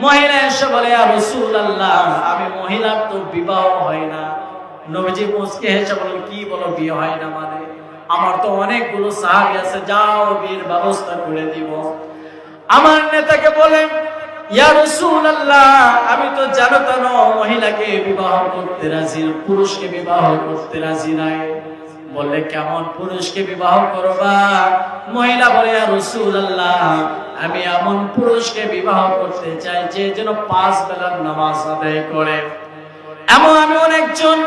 মহিলা এসে বলে, ইয়া রাসূলুল্লাহ, আমি মহিলার তো বিবাহ হয় না। নবীজি মুচকি হেসে বলেন, কি বলো বিয়ে হয় না মানে? আমার তো অনেকগুলো সাহাবী আছে, যাও বিয়ের ব্যবস্থা করে দিব। আমার নেতাকে বলেন, ইয়া রাসূলুল্লাহ, আমি তো জানো মহিলাকে বিবাহ করতে রাজি, পুরুষকে বিবাহ করতে রাজি নাই। বললে, কেমন পুরুষকে বিবাহ করবা? মহিলা বলে, ইয়া রাসূলুল্লাহ, আমি এমন পুরুষকে বিবাহ করতে চাই যে যেন 5 বেলার নামাজ আদায় করে। এমন আমি অনেকজন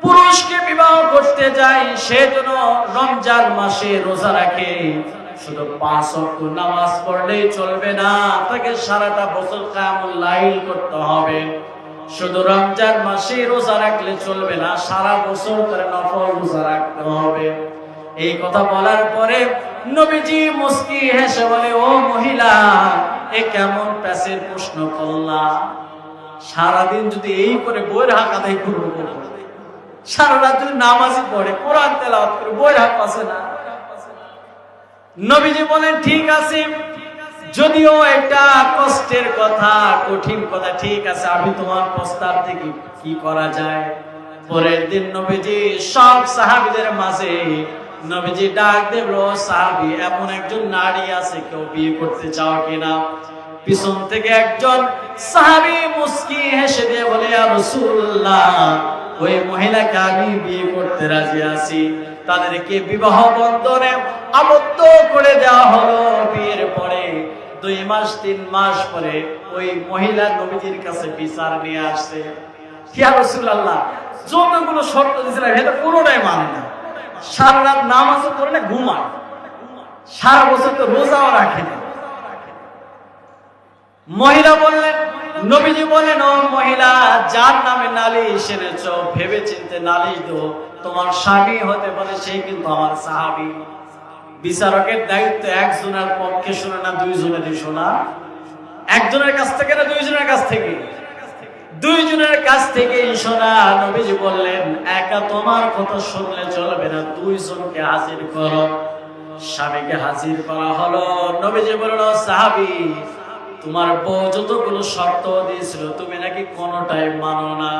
পুরুষকে বিবাহ করতে চাই, সে যেন রমজান মাসে রোজা রাখে। শুধু 5 ওয়াক্ত নামাজ পড়লেই চলবে না, তাকে সারাটা বছর কিয়ামুল লাইল করতে হবে। শুধু রমজান মাসে রোজা রাখলে চলবে না, সারা বছর ধরে নফল রোজা রাখতে হবে। এই কথা বলার পরে নবীজি মুস্কি হেসে বলে, ও মহিলা, এ কেমন প্যাসের প্রশ্ন করলা? সারাদিন যদি এই করে বইয়ের হাক আদায় করবো, সারা রাত যদি নামাজই পড়ে, কোরআন তেলাওয়াত করে, বইয়ের হাক পাচ্ছে না। নবীজি বলেন, ঠিক আছে, যদিও এটা কষ্টের কথা, কঠিন কথা, ঠিক আছে, আমি তোমার প্রস্তাব দেখি কি করা যায়। পরের দিন নবীজি সব সাহাবীদের মাঝে নবীজি ডাক দেব, সাহাবী, এমন একজন নারী আছে, কেউ বিয়ে করতে চাও কিনা? পিছন থেকে একজন সাহাবী মুস্কি হেসে দিয়ে বলে, ইয়া রাসূলুল্লাহ, ওই মহিলাকে আমি বিয়ে করতে রাজি আছি। তাদেরকে বিবাহ বন্ধনে আবদ্ধ করে দেওয়া হলো। বিয়ের পরে 2 মাস 3 মাস পরে ওই মহিলা নবীজির কাছে বিচার নিয়ে আসছে। ইয়া রাসূলুল্লাহ, যতগুলো শর্ত দিয়েছিলাম এটা পুরোটাই মানে না, সারা রাত নামাজও পড়ে না, ঘুমায়, সারা বছর তো রোজাও রাখে না। মহিলা বললেন, নবীজি বলেন, ও মহিলা, যার নামে নালিশ এনেছো ভেবে চিন্তে নালিশ দাও। তোমার স্বামী হতে পারে, সে কিন্তু আমার সাহাবী। বিচারকের দায়িত্ব একজনের পক্ষে শোনা না, 2 জনেরই শোনা। একজনের কাছ থেকে না, 2 জনের কাছ থেকে? 2 জনের কাছ থেকেই শোনা। নবীজি বললেন, একা তোমার কথা শুনলে চলবে না, 2 জনকে হাজির করো। স্বামীকে হাজির করা হলো। নবীজি বলল, সাহাবী, তোমার বউ যতগুলো শর্ত দিয়েছিল তুমি নাকি কোনোটাই মানো না,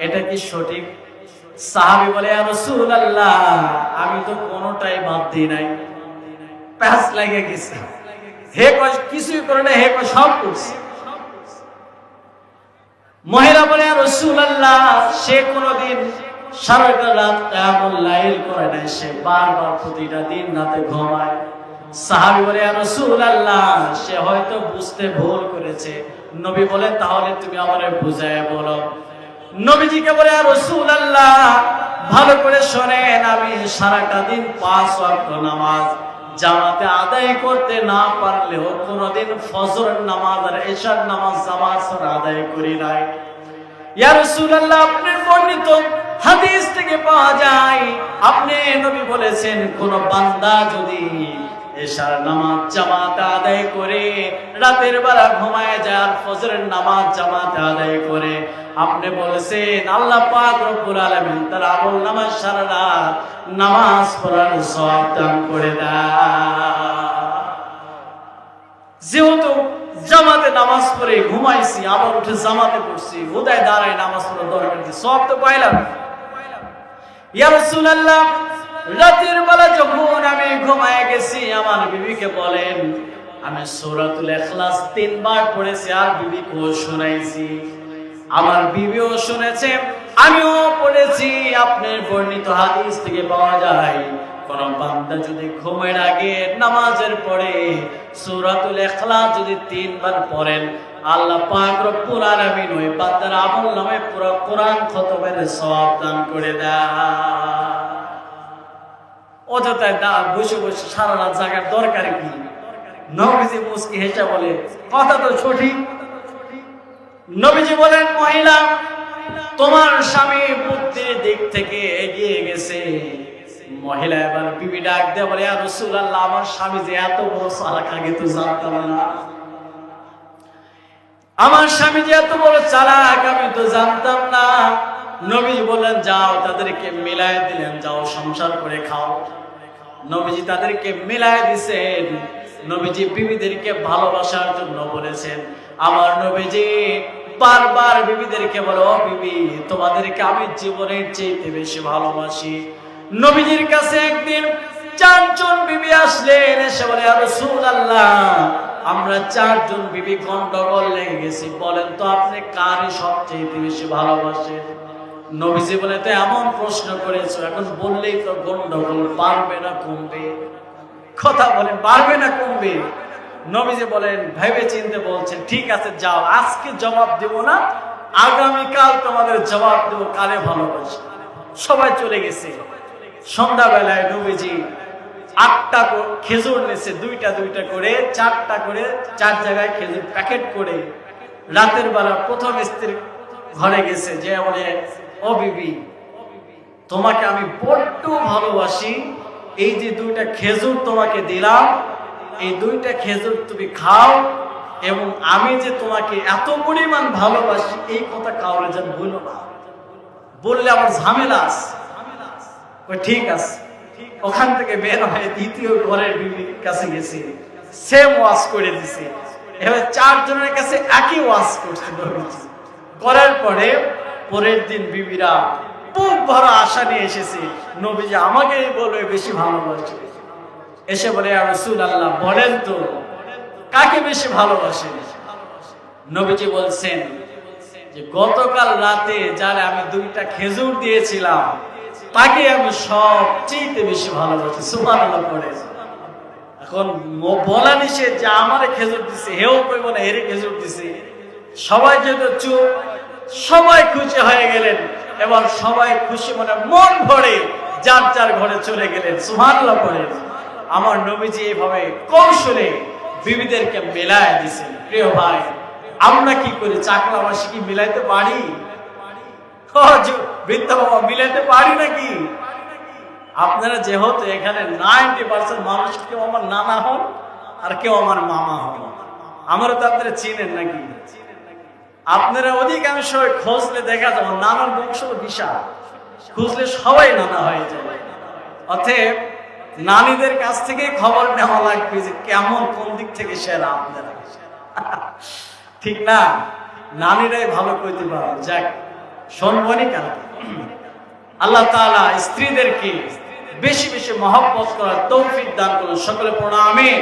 এটা কি সঠিক? সাহাবী বলে, ইয়া রাসূলুল্লাহ, আমি তো কোনোটাই বাদ দিই নাই। প্যাস লাগে গেছে, হে কয় কিছুই করে না, হে কয় সব করছে। মহিলা বলে, ইয়া রাসূলুল্লাহ, সে কোনোদিন সারাটা রাত কিয়ামুল লাইল করে নাই, সে বারবার প্রতিটা দিন রাতে ঘুমায়। সাহাবী বলে, ইয়া রাসূলুল্লাহ, সে হয়তো বুঝতে ভুল করেছে। নবী বলেন, তাহলে তুমি আমারে বুঝায় বলো। নবীজিকে বলে, ইয়া রাসূলুল্লাহ, ভালো করে শোনেন, আমি সারাটা দিন 5 ওয়াক্ত নামাজ জামাতে আদায় করতে না পারলেও কোনোদিন ফজরের নামাজ আর এশার নামাজ জামাত ছাড়া আদায় করি নাই। ইয়া রাসূলুল্লাহ, আপনার বর্ণিত হাদিস থেকে পাওয়া যায়, আপনি নবী বলেছেন, কোন বান্দা যদি এশার নামাজ জামাতে আদায় করে রাতের বেলা ঘুমায় যায় আর ফজরের নামাজ জামাতে আদায় করে, আপনি বলেছেন আল্লাহ পাক রব্বুল আলামিন তার আমলনামায় সারা রাত নামাজ পড়ার সওয়াব দান করে দেয়। যেহেতু জামাতে নামাজ পড়ে ঘুমাইছি, আবার উঠে জামাতে পড়ছি, হুদায় দাঁড়ায় নামাজ পড়ার দরকার নেই, সওয়াব তো পাইলাম। ইয়া রাসূলুল্লাহ, রাতের বেলা যখন আমি ঘুমায় গেছি, আমার বিবিকে বলেন, আমি সূরাতুল ইখলাস 3 বার পড়েছি আর বিবিকেও শোনাইছি। আমার বিবিও শুনেছে, আমিও পড়েছি। আপনার বর্ণিত হাদিস থেকে পাওয়া যায়, কোন বান্দা যদি ঘুমের আগে নামাজের পরে সূরাতুল ইখলাস যদি 3 বার পড়েন, আল্লাহ পাক রব্বুল আলামিন ওই বান্দার আমলনামায় পুরো কোরআন খতমের সওয়াব দান করে দেয়। অযথায় বসে বসে সারা রাত জাগার দরকার কি? নবীজি মুস্কি হেসে বলে, কথা তো সঠিক। নবীজি বলেন, মহিলা, তোমার স্বামী বুদ্ধির দিক থেকে এগিয়ে গেছে। মহিলা এবার বিবি ডাক দিয়ে বলে, ইয়া রাসূলুল্লাহ, আমার স্বামী যে এত বড় চালাক আগে তো জানতাম না। আমার স্বামী যে এত বড় চালাক আমি তো জানতাম না। নবীজি বললেন, যাও তাদেরকে মিলায় দিলেন, যাও সংসার করে খাও। নবীজি তাদেরকে মিলায় দিছেন। নবীজি বিবিদেরকে ভালোবাসার জন্য বলেছেন। আমার নবীজি বারবার বিবিদেরকে বলে, ও বিবি, তোমাদেরকে আমি জীবনের চেয়ে বেশি ভালোবাসি। নবীজির কাছে একদিন 4 জন বিবি আসলেন, এসে বলে, ইয়া রাসূলুল্লাহ, আমরা 4 জন বিবি গন্ডগোল লেগে গেছি, বলেন তো আপনি কারে সবচেয়ে বেশি ভালোবাসেন? নবীজি বলে, তো এমন প্রশ্ন করেছো, এখন বললেই তো গন্ডগোল পারবে না কমবে। কথা বলেন, পারবে না কমবে? নবীজি বলেন, ভেবে চিন্তে বলছেন, ঠিক আছে যাও, আজকে জবাব দেব না, আগামীকাল তোমাদের জবাব দেবো কারে ভালোবাসে। সবাই চলে গেছে। সন্ধ্যাবেলায় নবীজি 8টা খেজুর নিয়েছে, 2টা 2টা করে, 4টা করে, 4 জায়গায় খেজুর প্যাকেট করে রাতের বেলা প্রথম স্ত্রীর ঘরে গেছে, যে বলে, ও বিবি, তোমাকে আমি বড্ড ভালোবাসি, এই যে 2টা খেজুর তোমাকে দিলাম, এই 2টা খেজুর তুমি খাও, এবং আমি যে তোমাকে এত পরিমাণ ভালোবাসি এই কথা কাউরে যেন বলো না, বললে আমার ঝামেলা আছে। ঠিক আছে। ওখান থেকে বের হয়ে দ্বিতীয় ঘরের বিবির কাছে গেছে, সেম ওয়াজ করে দিছে। এবার 4 জনের কাছে একই ওয়াজ করছে নবীজি। করার পরে পরের দিন বিবিরা বুক ভরা আশা নিয়ে এসেছে, নবীজি আমাকেই বলবে বেশি ভালোবাসে। এসে বলে, ইয়া রাসূলুল্লাহ, বলেন তো কাকে বেশি ভালোবাসেন? নবীজি বলছেন যে গতকাল রাতে যারা আমি 2টা খেজুর দিয়েছিলাম তাকে আমি সবচেয়ে বেশি ভালোবাসি। সুবহানাল্লাহ পড়ে। এখন বলা নিষেধ যে আমারে খেজুর দিছে, হেও কইব না এরে খেজুর দিছে। সবাই যেহেতু চুপ, সবাই খুশি হয়ে গেলেন, এবার সবাই খুশি মনে মন ভরে যার যার ঘরে চলে গেলেন। সুবহানাল্লাহ পড়ে। আমার নবীজি এইভাবে কৌশলে বিবিদেরকে মেলায় দিছেন। প্রিয় ভাই, আমরা কি করি? চাকলাবাসী কি মিলাইতে পারি? বৃদ্ধা বাবা মিলাইতে পারি নাকি? আপনারা যেহেতু এখানে 90% মানুষ কেউ আমার নানা হন আর কেউ আমার মামা হন, আমারও তো আপনারা চিনেন নাকি? আপনারা অধিকাংশ খোঁজলে দেখা যাবে নানার বংশ বিশাল, খুঁজলে সবাই নানা হয়ে যাবে। অতএব নানীদের কাছ থেকে খবর নেওয়া লাগবে যে কেমন, কোন দিক থেকে সেরা আপনারা, ঠিক না? নানীরাই ভালো কইতে পারে। যাক, শুনবনি কেন? আল্লাহ তাআলা স্ত্রীদেরকে বেশি বেশি মহব্বত করার তৌফিক দান করুন। সকলে পড়া আমিন।